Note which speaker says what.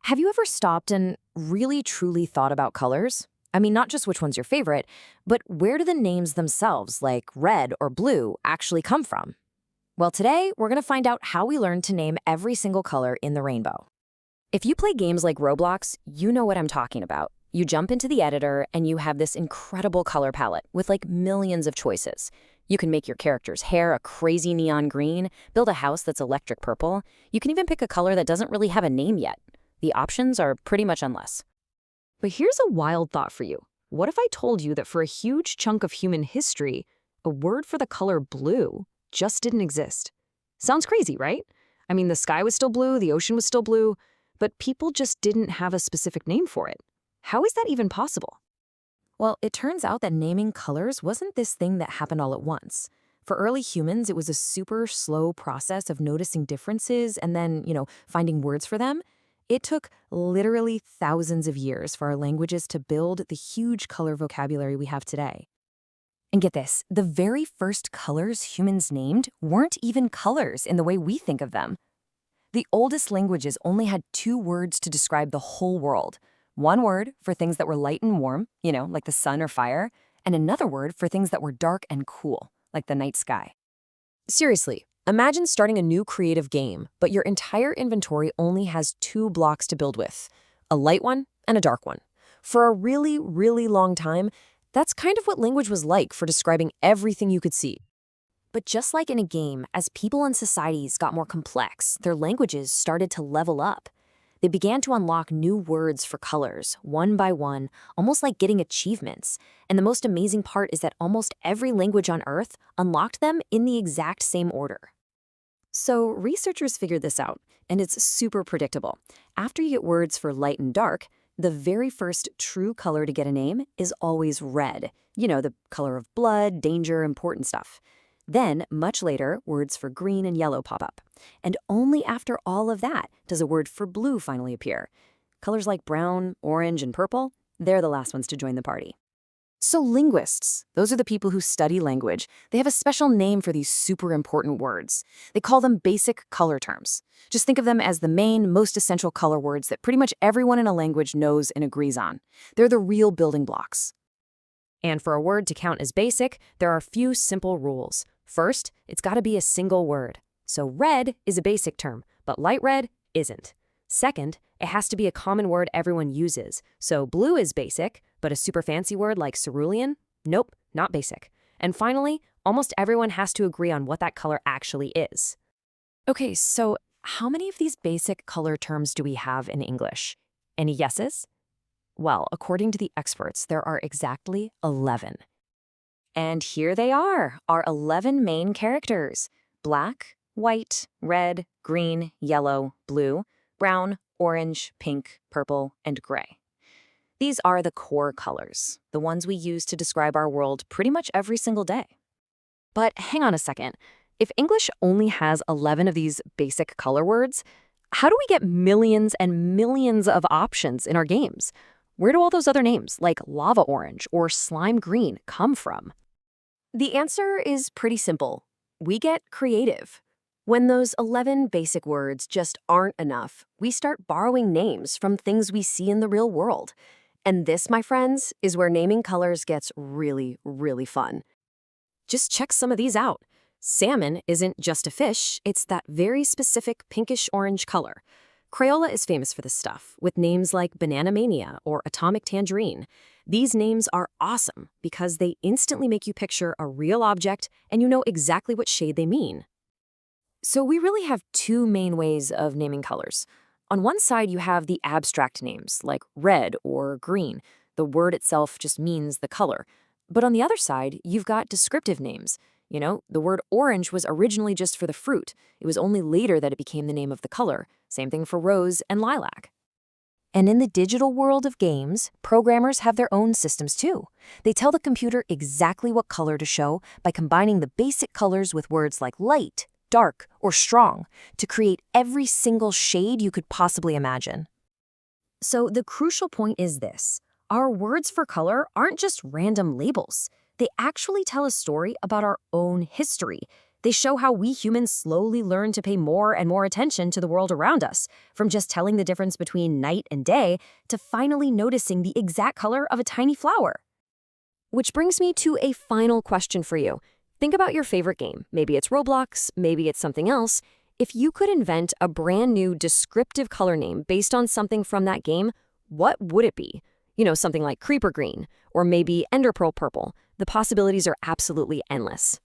Speaker 1: Have you ever stopped and really truly thought about colors? I mean, not just which one's your favorite, but where do the names themselves, like red or blue, actually come from? Well, today we're going to find out how we learn to name every single color in the rainbow. If you play games like Roblox, you know what I'm talking about. You jump into the editor and you have this incredible color palette with like millions of choices. You can make your character's hair a crazy neon green, build a house that's electric purple. You can even pick a color that doesn't really have a name yet. The options are pretty much endless.
Speaker 2: But here's a wild thought for you. What if I told you that for a huge chunk of human history, a word for the color blue just didn't exist? Sounds crazy, right? I mean, the sky was still blue, the ocean was still blue, but people just didn't have a specific name for it. How is that even possible?
Speaker 1: Well, it turns out that naming colors wasn't this thing that happened all at once. For early humans, it was a super slow process of noticing differences and then, finding words for them. It took literally thousands of years for our languages to build the huge color vocabulary we have today. And get this, the very first colors humans named weren't even colors in the way we think of them. The oldest languages only had two words to describe the whole world. One word for things that were light and warm, like the sun or fire, and another word for things that were dark and cool, like the night sky. Seriously, imagine starting a new creative game, but your entire inventory only has two blocks to build with, a light one and a dark one. For a really, really long time, that's kind of what language was like for describing everything you could see. But just like in a game, as people and societies got more complex, their languages started to level up. They began to unlock new words for colors, one by one, almost like getting achievements. And the most amazing part is that almost every language on Earth unlocked them in the exact same order. So researchers figured this out, and it's super predictable. After you get words for light and dark, the very first true color to get a name is always red. The color of blood, danger, important stuff. Then, much later, words for green and yellow pop up. And only after all of that does a word for blue finally appear. Colors like brown, orange, and purple, they're the last ones to join the party. So linguists, those are the people who study language, they have a special name for these super important words. They call them basic color terms. Just think of them as the main, most essential color words that pretty much everyone in a language knows and agrees on. They're the real building blocks. And for a word to count as basic, there are a few simple rules. First, it's got to be a single word. So red is a basic term, but light red isn't. Second, it has to be a common word everyone uses. So blue is basic, but a super fancy word like cerulean? Nope, not basic. And finally, almost everyone has to agree on what that color actually is. Okay, so how many of these basic color terms do we have in English? Any guesses? Well, according to the experts, there are exactly 11. And here they are, our 11 main characters: black, white, red, green, yellow, blue, brown, orange, pink, purple, and gray. These are the core colors, the ones we use to describe our world pretty much every single day. But hang on a second. If English only has 11 of these basic color words, how do we get millions and millions of options in our games? Where do all those other names, like lava orange or slime green, come from? The answer is pretty simple. We get creative. When those 11 basic words just aren't enough, we start borrowing names from things we see in the real world. And this, my friends, is where naming colors gets really, really fun. Just check some of these out. Salmon isn't just a fish, it's that very specific pinkish-orange color. Crayola is famous for this stuff, with names like Banana Mania or Atomic Tangerine. These names are awesome because they instantly make you picture a real object and you know exactly what shade they mean. So we really have two main ways of naming colors. On one side, you have the abstract names, like red or green. The word itself just means the color. But on the other side, you've got descriptive names. The word orange was originally just for the fruit. It was only later that it became the name of the color. Same thing for rose and lilac. And in the digital world of games, programmers have their own systems too. They tell the computer exactly what color to show by combining the basic colors with words like light, dark, or strong to create every single shade you could possibly imagine. So the crucial point is this: our words for color aren't just random labels. They actually tell a story about our own history. They show how we humans slowly learn to pay more and more attention to the world around us, from just telling the difference between night and day to finally noticing the exact color of a tiny flower.
Speaker 2: Which brings me to a final question for you. Think about your favorite game. Maybe it's Roblox, maybe it's something else. If you could invent a brand new descriptive color name based on something from that game, what would it be? Something like Creeper Green, or maybe Enderpearl Purple. The possibilities are absolutely endless.